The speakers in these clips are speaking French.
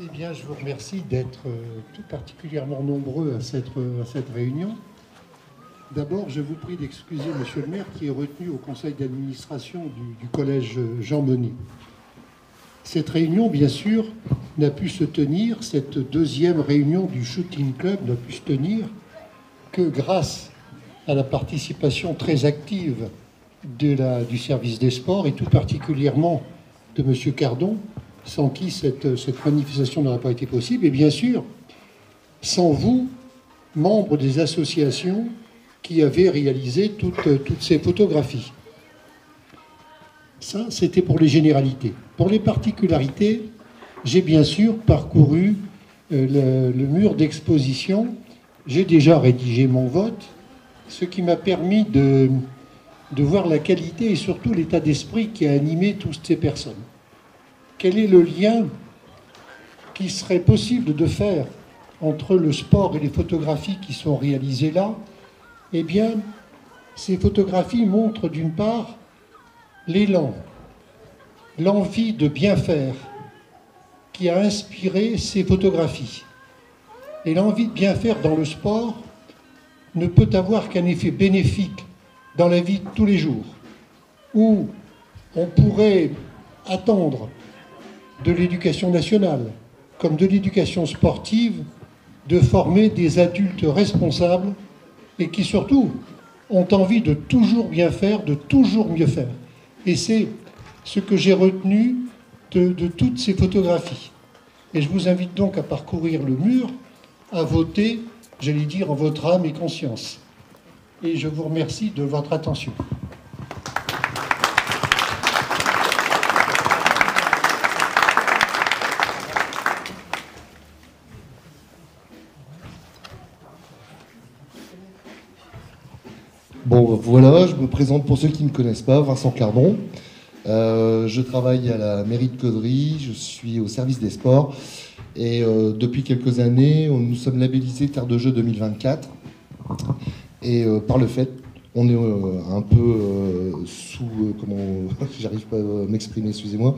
Eh bien, je vous remercie d'être tout particulièrement nombreux à cette réunion. D'abord, je vous prie d'excuser Monsieur le maire qui est retenu au conseil d'administration du collège Jean Monnet. Cette réunion, bien sûr, n'a pu se tenir, cette deuxième réunion du Shooting Club n'a pu se tenir que grâce à la participation très active du service des sports et tout particulièrement de Monsieur Cardon, sans qui cette manifestation n'aurait pas été possible. Et bien sûr, sans vous, membres des associations qui avaient réalisé toutes ces photographies. Ça, c'était pour les généralités. Pour les particularités, j'ai bien sûr parcouru le mur d'exposition. J'ai déjà rédigé mon vote, ce qui m'a permis de voir la qualité et surtout l'état d'esprit qui a animé toutes ces personnes. Quel est le lien qui serait possible de faire entre le sport et les photographies qui sont réalisées là? Eh bien, ces photographies montrent d'une part l'élan, l'envie de bien faire qui a inspiré ces photographies. Et l'envie de bien faire dans le sport ne peut avoir qu'un effet bénéfique dans la vie de tous les jours, où on pourrait attendre de l'éducation nationale, comme de l'éducation sportive, de former des adultes responsables et qui surtout ont envie de toujours bien faire, de toujours mieux faire. Et c'est ce que j'ai retenu de toutes ces photographies. Et je vous invite donc à parcourir le mur, à voter, j'allais dire, en votre âme et conscience. Et je vous remercie de votre attention. Bon, voilà, je me présente pour ceux qui ne me connaissent pas, Vincent Cardon. Je travaille à la mairie de Caudry, je suis au service des sports. Et depuis quelques années, nous sommes labellisés Terre de Jeux 2024. Et par le fait, on est un peu j'arrive pas à m'exprimer, excusez-moi.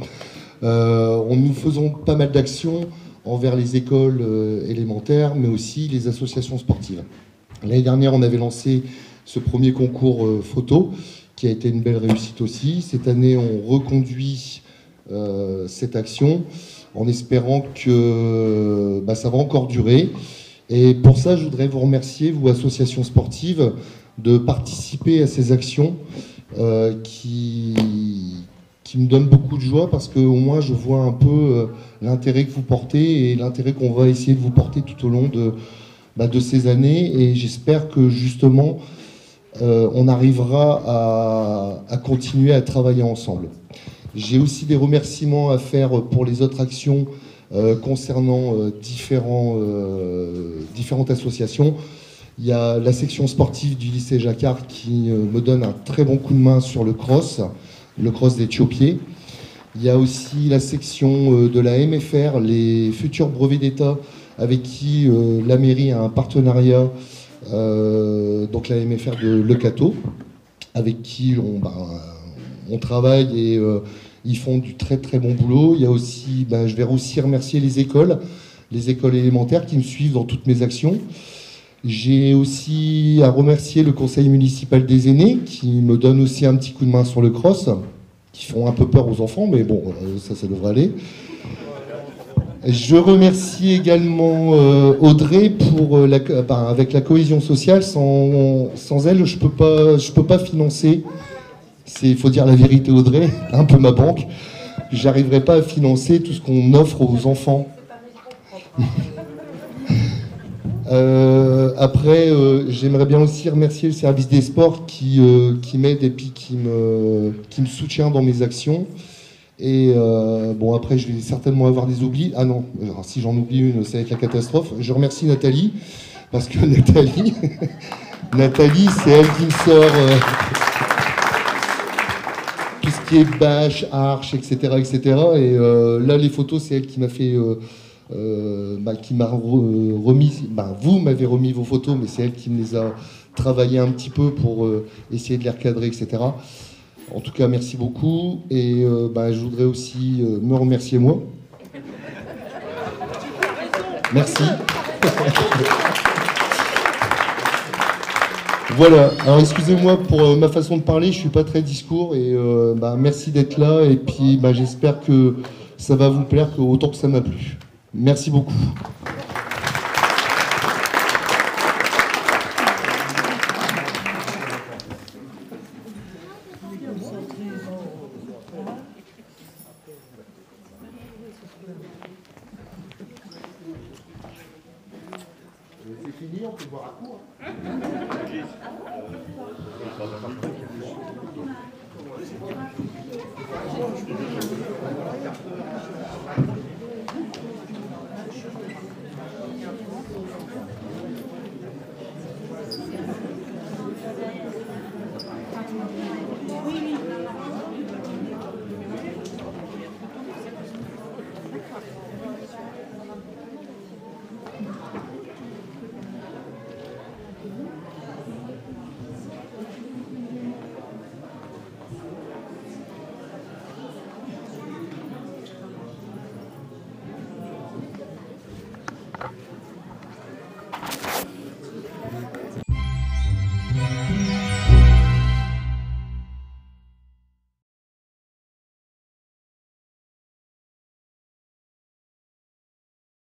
Nous faisons pas mal d'actions envers les écoles élémentaires, mais aussi les associations sportives. L'année dernière, on avait lancé ce premier concours photo, qui a été une belle réussite aussi. Cette année, on reconduit cette action en espérant que ça va encore durer. Et pour ça, je voudrais vous remercier, vous, associations sportives, de participer à ces actions qui me donnent beaucoup de joie parce qu'au moins, je vois un peu l'intérêt que vous portez et l'intérêt qu'on va essayer de vous porter tout au long de ces années. Et j'espère que, justement, on arrivera à continuer à travailler ensemble. J'ai aussi des remerciements à faire pour les autres actions concernant différentes associations. Il y a la section sportive du lycée Jacquard qui me donne un très bon coup de main sur le cross d'Éthiopié. Il y a aussi la section de la MFR, les futurs brevets d'État, avec qui la mairie a un partenariat, donc la MFR de Le Cateau, avec qui on travaille et ils font du très très bon boulot. Il y a aussi, je vais aussi remercier les écoles élémentaires qui me suivent dans toutes mes actions. J'ai aussi à remercier le conseil municipal des aînés qui me donne aussi un petit coup de main sur le cross, qui font un peu peur aux enfants, mais bon, ça devrait aller. Je remercie également Audrey pour avec la cohésion sociale. Sans elle, je peux pas financer. Il faut dire la vérité, Audrey, un peu ma banque. J'arriverai pas à financer tout ce qu'on offre aux enfants. Après, j'aimerais bien aussi remercier le service des sports qui m'aide et puis qui me soutient dans mes actions. Et après, je vais certainement avoir des oublis. Ah non, alors, si j'en oublie une, ça va être la catastrophe. Je remercie Nathalie, parce que Nathalie, c'est elle qui me sort tout ce qui est bâche, arche, etc. Et là, les photos, c'est elle qui m'a fait... qui m'a remis... vous m'avez remis vos photos, mais c'est elle qui me les a travaillées un petit peu pour essayer de les recadrer, etc. En tout cas, merci beaucoup. Et je voudrais aussi me remercier moi. Merci. Voilà, alors excusez-moi pour ma façon de parler, je suis pas très discours et merci d'être là et puis j'espère que ça va vous plaire autant que ça m'a plu. Merci beaucoup. C'est fini, on peut boire à court.